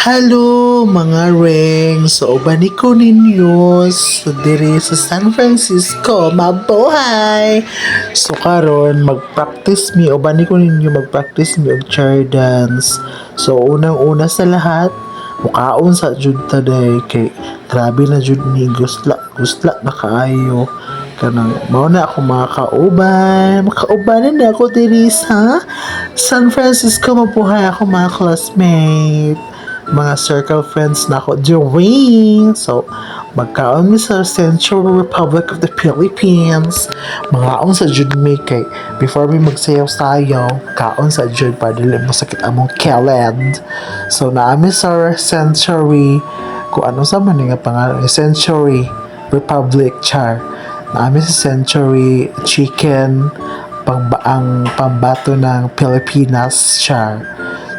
Hello mga ring! So, ubani ko ninyo so, diri sa San Francisco, mabuhay! So, karon mag-practice mi, ubani ko ninyo mag-practice mi og chair dance. So, unang-una sa lahat, mukaon sa jud taday kay grabe na jud ni gusla na kaayo kanang mao na ako makaubanan na ako diri sa San Francisco, mabuhay ako mga classmate, mga circle friends na ako during. So, magkaon mi sa Central Republic of the Philippines. Mga sa jud mi kay before mi magsayaw-sayaw, kaon sa jud para dili mo sakit among keled. So, naami sa Century, kung ano sa man nga pangalan, Century Republic char. Naami sa Century Chicken, ang pambato ng Pilipinas char.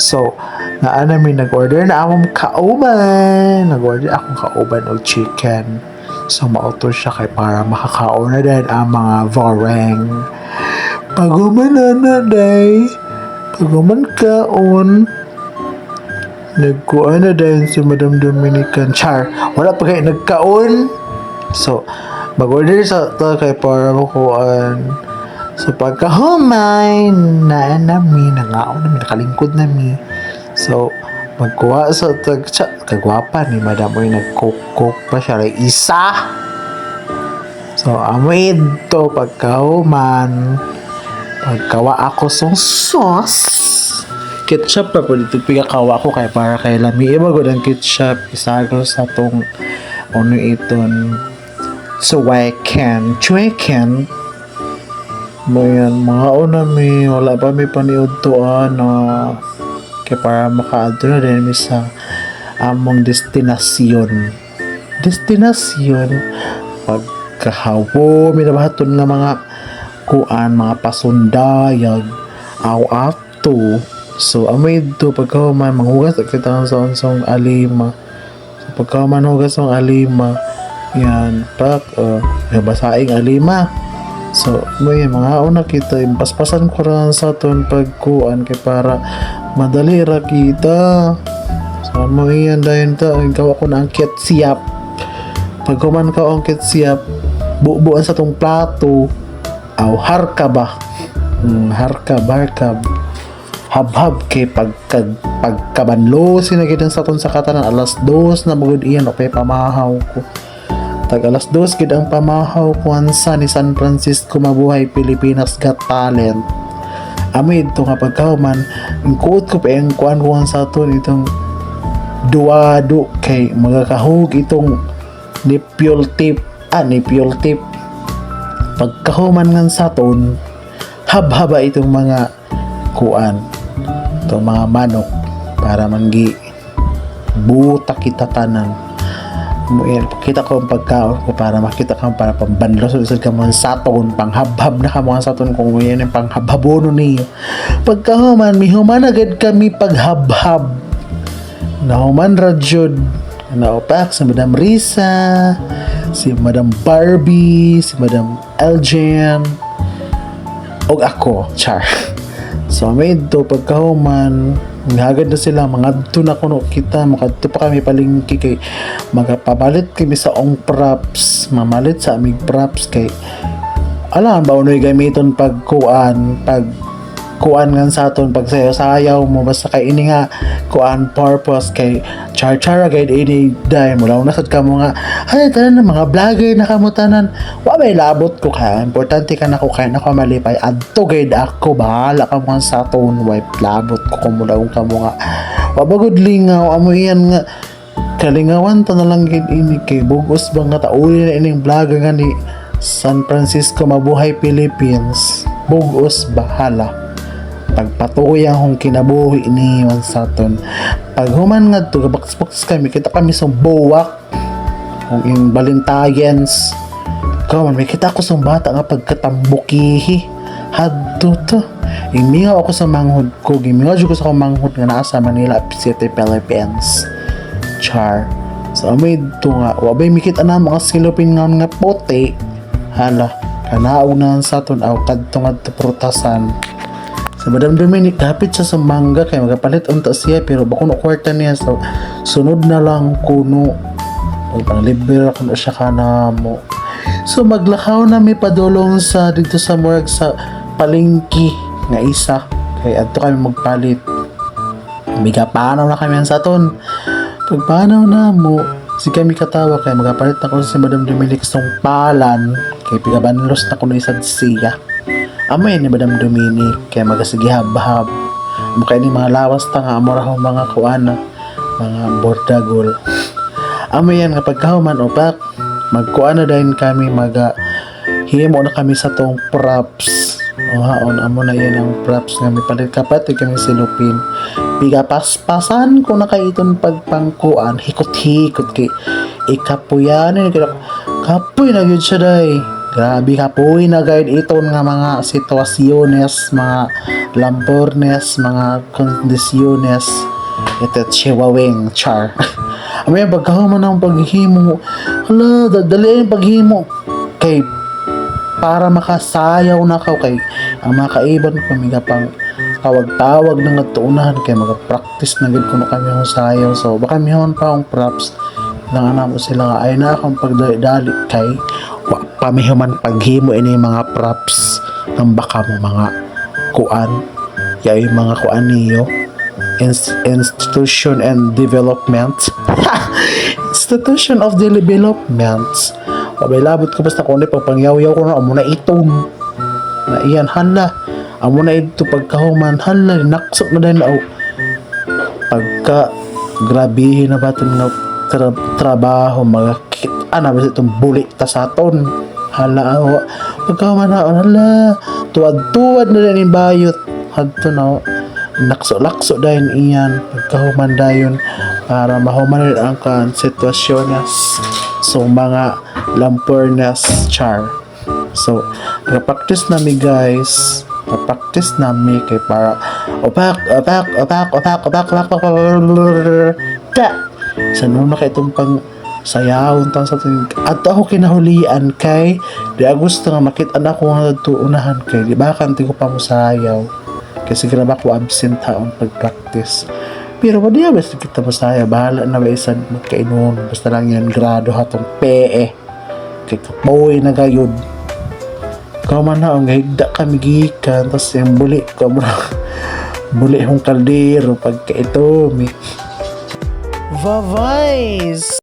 So, namin nag-order na akong kauban. Nag-order akong kauban o chicken. So, mauto siya kay para makakaon na din ang mga voreng. Paguman na day. Paguman kaon. Nagkuhan na din si Madam Dominican. Char, wala pa kayo nagkaon. So, mag-order sa to kay para makuhaan. So, pagkahumay, namin, nangaon namin, nakalingkod namin. So, magkuha sa kagwapa ni Madam Oy, nag-cook pa siya, ray isa. So, amoy ito, pagkahuman, pagkawa ako song sauce. Ketchup pa po dito, pigakawa ko kay para kay lami. Iba ko ng ketchup, isago sa tong, ano iton, so I can, Bayan, mga una wala pa may paniod to kaya para makaadto na din sa among destinasyon. Pagkahawo, minabahaton nga mga mga pasundayag, aw afto. So, amoy do pagkahuman, manghugas kita sa onsong alima. So, pagkahuman hugas ng alima, yan, basaing alima. So, may mga una kita, impaspasan ko rin sa aton pagkuan kay para madali ra kita. So, mo yan dahil gawa ko na ang ketsiyap. Pag kuman ka ang ketsiyap, bubuan sa tong plato, aw harka ba? Harkab. Hab-hab kay pagkabanlo sinagitan sa aton sa katanan, alas 2 na magud iyan o kay pamahaw ko. Tag alas 2 gid ang pamahaw kuansa ni San Francisco, mabuhay Pilipinas Got Talent. Amid to nga pagkahuman, ang kuot ko pa ang kuan sa aton itong duwado kay magakahug itong nipple tip. Pagkahuman nga sa aton, habhaba itong mga kuan, itong mga manok para manggi buta kita tanan. Kita ko ang pagkaon ko para makita ka para pambanlo sa ka mo sa aton, panghabhab na ka mo sa aton kung yan yung panghabhabono niyo. Pagkahuman, mihuman agad kami paghabhab. Nahuman radyod, naupak si Madam Risa, si Madam Barbie, si Madam Eljen, og ako, char. So, may ito, pagkahuman, hagad na sila, mga na kuno kita, makadto pa kami palingki kay magapabalit kami sa ong props, mamalit sa amig props kay alam ba unoy gamiton pagkuan nga sa aton pagsayaw-sayaw mo, basta kay ini nga kuan purpose kay char-chara guide ini dai mo lang nasad ka mo nga ay tanan mga vlogger na kamutanan wa may labot ko kaya importante ka na ko kaya nako malipay adto guide ako bahala ka mo sa aton wipe labot ko kumulaw ka mo nga wa bagud lingaw amo iyan nga kalingawan ta na lang gid ini kay bugos ba nga tauli na ining vlogger nga ni San Francisco, mabuhay Philippines, bugos bahala pagpatuloy ang kinabuhi ni Wansaton. Pag human nga to, gabaks-baks kami, kita kami sa buwak, kung yung Balintayans, kaman, may kita ko sa bata nga pagkatambukihi, hadto to. Imingaw ako sa manghod ko, imingaw ko sa manghod nga nasa Manila City, Philippines. Char. So, amoy ito nga, wabay mikita na mga silupin nga puti, hala, kanaog na sa aton, aw kadto nga prutasan. sa Madam Dominic dapit sa mangga kay magapalit unta siya pero bako no kwarta niya so sunod na lang kuno o pang libre ako na siya kanamo. So maglakaw na may padulong sa dito sa morgue sa palengke nga isa kay adto kami magpalit. Migapanaw na kami sa ton. Pagpanaw na mo si kami katawa kay magapalit na ko si Madam Dominic sa palan kay pigabanlos na kuno isa siya. Amoy ni Madam Dominic kay magasigihab-hab mukha ni mga lawas ta nga amo raw mga kuana mga bordagol. Amoy yan nga pagkahuman opak magkuana din kami himo na kami sa tong props haon amo na yan ang props nga may palit kapat kami silupin piga paspasan ko na kay iton pagpangkuan hikot-hikot kay ikapuyan kapoy na gyud siya day. Grabe kapoy na guide iton nga mga sitwasyones, mga lampornes, mga kondisyones. Ito chiwawing char. Amay pagkahuman ng paghimo. Hala, dali ang paghimo. Kay para makasayaw na ka kay ang mga kaiban ko mga pang tawag-tawag ng natuunahan kay mag-practice na gid kuno kami ang sayaw. So baka mihon pa ang props nang ana mo sila nga ay na akong pagdali kay pamihuman paghimo ini mga props ng baka mo mga kuan yay mga kuan niyo institution and development institution of development abay labot ko basta kundi pagpangyaw-yaw ko na amo na iton na iyan hala amo na ito pagkahuman hala naksok na din na pagka grabihin na ba ito nga trabaho mga ana ba itong bulik ta sa aton hala pagkamanaon hala tuwad-tuwad na din yung bayot hadto na lakso-lakso dahil iyan pagkahuman dayon para mahuman rin ang kan sitwasyon so mga lampornas char so practice nami guys practice nami kay para opak sa nuna kay itong pang sayawon tan sa tuwing at ako kinahulian kay di gusto nga makita na ako nga tuunahan kay di ba kanti ko pa mo sayaw kasi graba ko absent taon pag-practice pero wala diya basta kita masayaw bahala na ba isa magkainon basta lang yan grado hatong PE kay kapoy na gayod kaman na ang higda kami gikan tapos yung buli buli yung kaldero pagka ito may Vavais